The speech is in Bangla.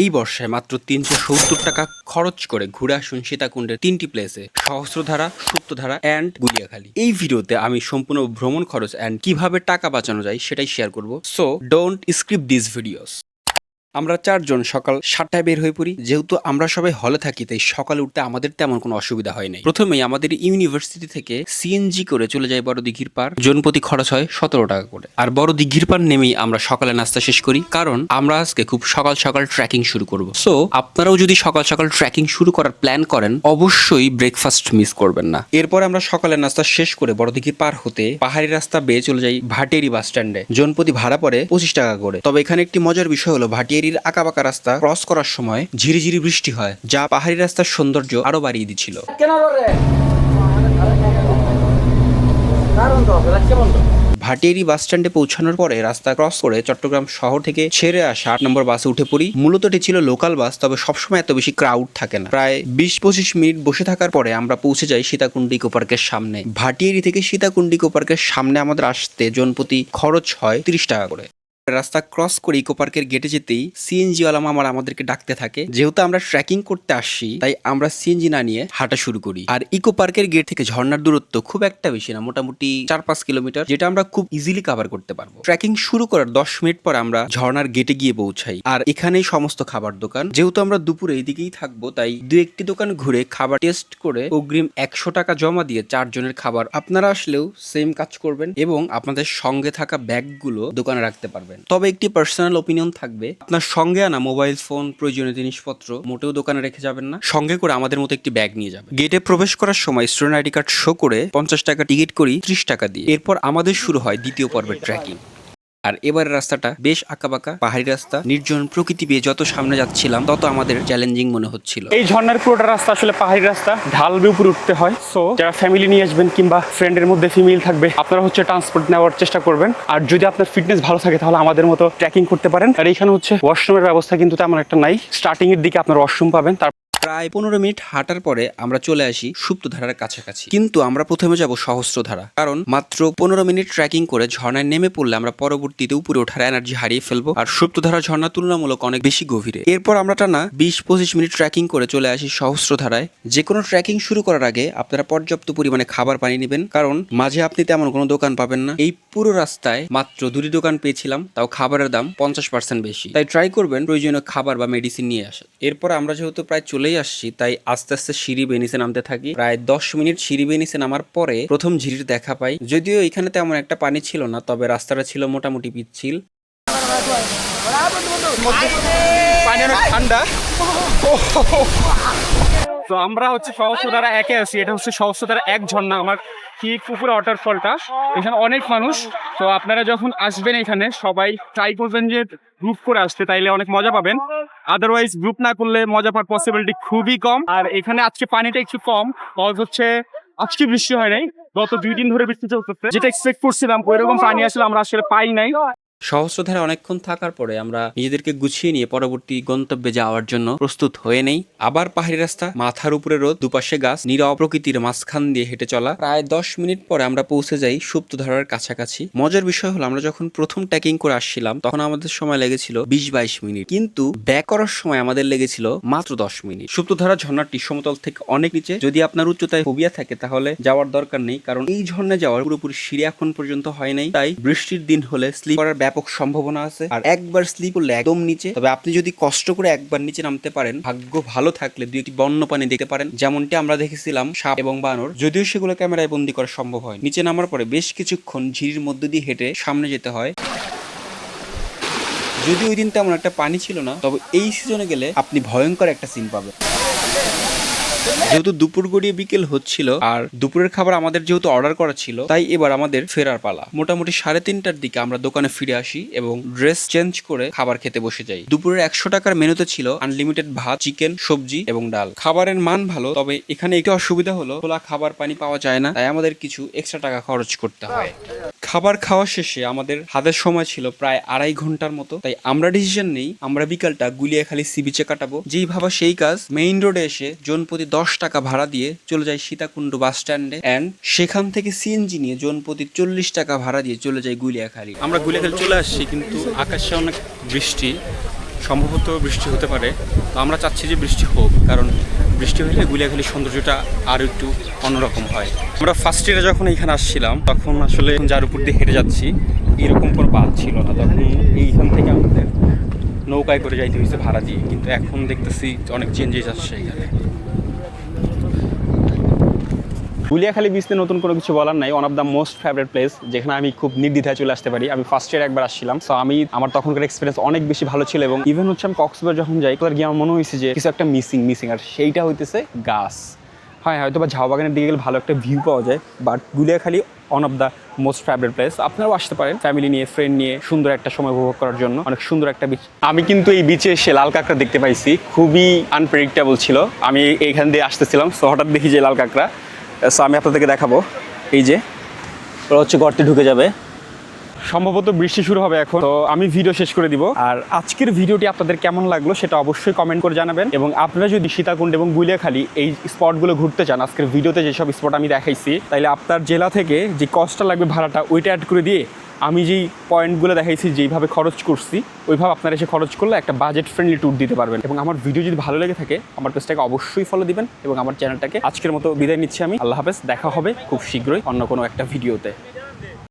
এই বর্ষায় মাত্র ৩৭০ টাকা খরচ করে ঘুরে আসুন সীতাকুণ্ডের ৩টি প্লেসে: সহস্রধারা, সুপ্তধারা অ্যান্ড গুলিয়াখালী। এই ভিডিওতে আমি সম্পূর্ণ ভ্রমণ খরচ অ্যান্ড কিভাবে টাকা বাঁচানো যায় সেটাই শেয়ার করব। So don't skip this videos. আমরা চারজন সকাল ৭টায় বের হয়ে পড়ি। যেহেতু আমরা সবাই হলে থাকি, তাই সকালে উঠতে আমাদের তেমন কোনো অসুবিধা হয় নাই। প্রথমেই আমাদের ইউনিভার্সিটি থেকে সিএনজি করে চলে যায় বড় দিঘির পার। জনপ্রতি খরচ হয় ১৭ টাকা করে। আর বড় দিঘির পার নেমেই আমরা সকালে নাস্তা শেষ করি, কারণ আমরা আজকে খুব সকাল সকাল ট্রেকিং শুরু করব। সো আপনারাও যদি সকাল সকাল ট্রেকিং শুরু করার প্ল্যান করেন, অবশ্যই ব্রেকফাস্ট মিস করবেন না। এরপর আমরা সকালে নাস্তা শেষ করে বড় দিঘির পার হতে পাহাড়ি রাস্তা বেয়ে চলে যাই ভাটিয়ারি বাস স্ট্যান্ডে। জনপ্রতি ভাড়া পড়ে ২৫ টাকা করে। তবে এখানে একটি মজার বিষয় হলো, ভাটিয়ারির আঁকাবাঁকা রাস্তা ক্রস করার সময় ঝিরিঝিরি বৃষ্টি হয়, যা পাহাড়ি রাস্তার সৌন্দর্য আরো বাড়িয়ে দিচ্ছিল। ভাটিয়ারি বাস স্ট্যান্ডে পৌঁছানোর পরে রাস্তা ক্রস করে চট্টগ্রাম শহর থেকে ছেড়ে আসা ৮ নম্বর বাসে উঠে পড়ি। মূলত এটি ছিল লোকাল বাস, তবে সবসময় এত বেশি ক্রাউড থাকে না। প্রায় ২০-২৫ মিনিট বসে থাকার পরে আমরা পৌঁছে যাই সীতাকুণ্ড ইকো পার্কের সামনে। ভাটিয়ারি থেকে সীতাকুণ্ড ইকো পার্কের সামনে আমাদের আসতে জনপ্রতি খরচ হয় ৩০ টাকা করে। রাস্তা ক্রস করে ইকো পার্কের গেটে যেতেই সিএনজি ওয়ালা মামারা আমাদেরকে ডাকতে থাকে। যেহেতু আমরা ট্রেকিং করতে আসছি, তাই আমরা সিএনজি না নিয়ে হাঁটা শুরু করি। আর ইকো পার্কের গেট থেকে ঝর্ণার দূরত্ব খুব একটা বেশি না, মোটামুটি ৪-৫ কিলোমিটার, যেটা আমরা খুব ইজিলি কভার করতে পারবো। ট্রেকিং শুরু করার ১০ মিনিট পর আমরা ঝর্ণার গেটে গিয়ে পৌঁছাই। আর এখানেই সমস্ত খাবার দোকান। যেহেতু আমরা দুপুরে এইদিকেই থাকবো, তাই দু একটি দোকান ঘুরে খাবার টেস্ট করে অগ্রিম ১০০ টাকা জমা দিয়ে ৪ জনের খাবার। আপনারা আসলেও সেম কাজ করবেন এবং আপনাদের সঙ্গে থাকা ব্যাগগুলো দোকানে রাখতে পারবেন। তবে একটি পার্সোনাল ওপিনিয়ন থাকবে, আপনার সঙ্গে আনা মোবাইল ফোন, প্রয়োজনীয় জিনিসপত্র মোটেও দোকানে রেখে যাবেন না। সঙ্গে করে আমাদের মতো একটি ব্যাগ নিয়ে যাবেন। গেটে প্রবেশ করার সময় স্টুডেন্ট আইডি কার্ড শো করে ৫০ টাকা টিকিট করি ৩০ টাকা দিয়ে। এরপর আমাদের শুরু হয় দ্বিতীয় পর্বের ট্রেকিং। আর এবারের রাস্তাটা বেশ আঁকাবাঁকা পাহাড়ি রাস্তা। নির্জন প্রকৃতি পেয়ে যত সামনে যাচ্ছিলাম, তত আমাদের চ্যালেঞ্জিং মনে হচ্ছিল। এই ঝর্ণার পুরোটা রাস্তা আসলে পাহাড়ি রাস্তা, ঢাল বেয়ে উপরে উঠতে হয়। সো যারা ফ্যামিলি নিয়ে আসবেন কিংবা ফ্রেন্ডের মধ্যে ফিমেল থাকবে, আপনারা ট্রান্সপোর্ট নেওয়ার চেষ্টা করবেন। আর যদি আপনার ফিটনেস ভালো থাকে, তাহলে আমাদের মতো ট্রেকিং করতে পারেন। আর এখানে ওয়াশরুমের ব্যবস্থা কিন্তু তেমন একটা নাই। স্টার্টিং এর দিকে আপনার ওয়াশরুম পাবেন। প্রায় ১৫ মিনিট হাঁটার পরে আমরা চলে আসি সুপ্তধারার কাছাকাছি। কিন্তু আমরা প্রথমে যাব সহস্রধারা, কারণ মাত্র ১৫ মিনিট ট্রেকিং করে ঝর্ণায় নেমে পড়লে আমরা পরবর্তীতে উপরে ওঠার এনার্জি হারিয়ে ফেলবো। আর সুপ্তধারা ঝর্ণা তুলনামূলক অনেক বেশি গভীরে। এরপর আমরা টানা ২০-২৫ মিনিট ট্রেকিং করে চলে আসি সহস্রধারায়। যে কোনো ট্রেকিং শুরু করার আগে আপনারা পর্যাপ্ত পরিমাণে খাবার পানি নেবেন, কারণ মাঝে আপনি তেমন কোনো দোকান পাবেন না। এই পুরো রাস্তায় মাত্র ২টি দোকান পেয়েছিলাম, তাও খাবারের দাম ৫০% বেশি। তাই ট্রাই করবেন প্রয়োজনীয় খাবার বা মেডিসিন নিয়ে আসা। এরপর আমরা যেহেতু প্রায় চলেই আসছি, তাই আস্তে আস্তে সিঁড়ি বেয়ে নিচে নামতে থাকি। প্রায় ১০ মিনিট সিঁড়ি বেয়ে নিচে নামার পরে প্রথম ঝিরির দেখা পাই। যদিও এখানে তেমন একটা পানি ছিল না, তবে রাস্তাটা ছিল মোটামুটি পিচ্ছিল। পানি অনেক ঠান্ডা। তো আমরা সহস্রধারা ১-এ আছি। এটা সহস্রধারা ১ ঝর্ণা। আমার ঠিক উপরে ওয়াটারফলটা। এখানে অনেক মানুষ। তো আপনারা যখন আসবেন এখানে, সবাই ট্রাই করবেন যে গ্রুপ করে আসতে, তাইলে অনেক মজা পাবেন। আদারওয়াইজ গ্রুপ না করলে মজা পাওয়ার পসিবিলিটি খুবই কম। আর এখানে আজকে পানিটা একটু কম, আজকে বৃষ্টি হয় নাই। গত ২ দিন ধরে বৃষ্টি চলতেছে। যেটা এক্সপেক্ট করছিলাম ওইরকম পানি আমরা আসলে পাই নাই। সহস্রধারে অনেকক্ষণ থাকার পরে আমরা নিজেদেরকে গুছিয়ে নিয়ে পরবর্তী গন্তব্যে যাওয়ার জন্য প্রস্তুত হয়ে নেই। আবার পাহাড়ি রাস্তা, মাথার উপরে রোদ, দুপাশে গাছ, নীরব প্রকৃতির মাঝখান দিয়ে হেঁটে চলা। প্রায় ১০ মিনিট পরে আমরা পৌঁছে যাই সুপ্তধারার কাছাকাছি। মজার বিষয় হলো, আমরা যখন প্রথম ট্রেকিং করে আসছিলাম, তখন আমাদের সময় লেগেছিল ২০-২২ মিনিট, কিন্তু ব্যাক করার সময় আমাদের লেগেছিল মাত্র ১০ মিনিট। সুপ্তধারা ঝর্ণাটি সমতল থেকে অনেক নিচে। যদি আপনার উচ্চতায় ফোবিয়া থাকে, তাহলে যাওয়ার দরকার নেই, কারণ এই ঝর্ণা যাওয়ার পুরোপুরি সিঁড়ি এখন পর্যন্ত হয় নাই। তাই বৃষ্টির দিন হলে স্লিপ করার ব্যাপক সম্ভাবনা আছে। আর একবার স্লিপ করলে একদম নিচে। তবে আপনি যদি কষ্ট করে একবার নিচে নামতে পারেন, ভাগ্য ভালো থাকলে ২টি বন্য পানি দেখতে পারেন, যেমনটি আমরা দেখেছিলাম সাপ এবং বানর। যদিও সেগুলো ক্যামেরায় বন্দি করা সম্ভব হয়। নিচে নামার পরে বেশ কিছুক্ষণ ঝিরির মধ্য দিয়ে হেঁটে সামনে যেতে হয়। যদি ওই দিন তেমন একটা পানি ছিল না, তবে এই সিজনে গেলে আপনি ভয়ঙ্কর একটা সিন পাবেন। যেহেতু দুপুর গড়িয়ে বিকেল হচ্ছিল, আর দুপুরের খাবার আমাদের যেহেতু অর্ডার করা ছিল, তাই এবার আমাদের ফেরার পালা। মোটামুটি ৩:৩০টার দিকে আমরা দোকানে ফিরে আসি এবং ড্রেস চেঞ্জ করে খাবার খেতে বসে যাই। দুপুরের ১০০ টাকার মেনুতে ছিল আনলিমিটেড ভাত, চিকেন, সবজি এবং ডাল। খাবারের মান ভালো, তবে এখানে একটু অসুবিধা হলো, খোলা খাবার পানি পাওয়া যায় না, তাই আমাদের কিছু এক্সট্রা টাকা খরচ করতে হয়। খাবার খাওয়া শেষে আমাদের হাতের সময় ছিল প্রায় ২.৫ ঘন্টার মতো। তাই আমরা ডিসিশন নেই আমরা বিকালটা গুলিয়াখালী সি বিচে কাটাবো। যেই ভাবা সেই কাজ, মেইন রোডে এসে জনপ্রতি ১০ টাকা ভাড়া দিয়ে চলে যায় সীতাকুণ্ড বাস স্ট্যান্ডে, এন্ড সেখান থেকে সিএনজি নিয়ে জনপ্রতি ৪০ টাকা ভাড়া দিয়ে চলে যায় গুলিয়াখালী। আমরা গুলিয়াখালী চলে আসছি, কিন্তু আকাশে অনেক বৃষ্টি, সম্ভবত বৃষ্টি হতে পারে। তো আমরা চাচ্ছি যে বৃষ্টি হোক, কারণ বৃষ্টি হলে গুলিয়াখালীর সৌন্দর্যটা আরও একটু অন্যরকম হয়। আমরা ফার্স্ট ইয়ারে যখন এইখানে আসছিলাম তখন আসলে যার উপর দিয়ে হেঁটে যাচ্ছি এরকম কোনো বাঁধ ছিল না, তখন এইখান থেকে আমাদের নৌকায় করে যাইতে হয়েছে ভাড়া দিয়ে, কিন্তু এখন দেখতেছি অনেক চেঞ্জেস আসছে এখানে। গুলিয়াখালী বিচতে নতুন কোনো কিছু বলার নাই, one of the most favourite place, যেখানে আমি খুব নির্দ্বিধায় চলে আসতে পারি। আমি ফার্স্ট ইয়ার একবার আসছিলাম, সো আমার তখনকার এক্সপিরিয়েন্স অনেক বেশি ভালো ছিল, এবং ইভেন হচ্ছে আমি কক্সবাজার যখন যাই তার গিয়ে আমার মনে হয়েছে যে কিছু একটা মিসিং, আর সেইটা হইতেছে গাছ। হ্যাঁ, হয়তো বা ঝাউ বাগানের দিকে গেলে ভালো একটা ভিউ পাওয়া যায়, but Guliakhali one of the most favourite place. আপনারাও আসতে পারেন ফ্যামিলি নিয়ে, ফ্রেন্ড নিয়ে, সুন্দর একটা সময় উপভোগ করার জন্য। অনেক সুন্দর একটা বিচ। আমি কিন্তু এই বিচে এসে লাল কাঁকড়া দেখতে পাইছি, খুবই আনপ্রেডিক্টেবল ছিল। আমি এইখান দিয়ে আসতেছিলাম, সো হঠাৎ দেখি যে লাল কাঁকড়া। সো আমি আপনাদেরকে দেখাবো, এই যে ওরা হচ্ছে গর্তে ঢুকে যাবে। সম্ভবত বৃষ্টি শুরু হবে এখন, তো আমি ভিডিও শেষ করে দিব। আর আজকের ভিডিওটি আপনাদের কেমন লাগলো সেটা অবশ্যই কমেন্ট করে জানাবেন, এবং আপনারা যদি সীতাকুণ্ড এবং গুলিয়াখালী এই স্পটগুলো ঘুরতে চান, আজকের ভিডিওতে যেসব স্পট আমি দেখাইছি, তাইলে আপনার জেলা থেকে যে কস্টটা লাগবে ভাড়াটা ওইটা অ্যাড করে দিয়ে আমি যেই পয়েন্টগুলো দেখাইছি, যেইভাবে খরচ করছি ওইভাবে আপনারা এসে খরচ করলে একটা বাজেট ফ্রেন্ডলি ট্যুর দিতে পারবেন। এবং আমার ভিডিও যদি ভালো লেগে থাকে আমার পেজটাকে অবশ্যই ফলো দিবেন, এবং আমার চ্যানেলটাকে আজকের মতো বিদায় নিচ্ছি আমি। আল্লাহ হাফেজ, দেখা হবে খুব শীঘ্রই অন্য কোনো একটা ভিডিওতে।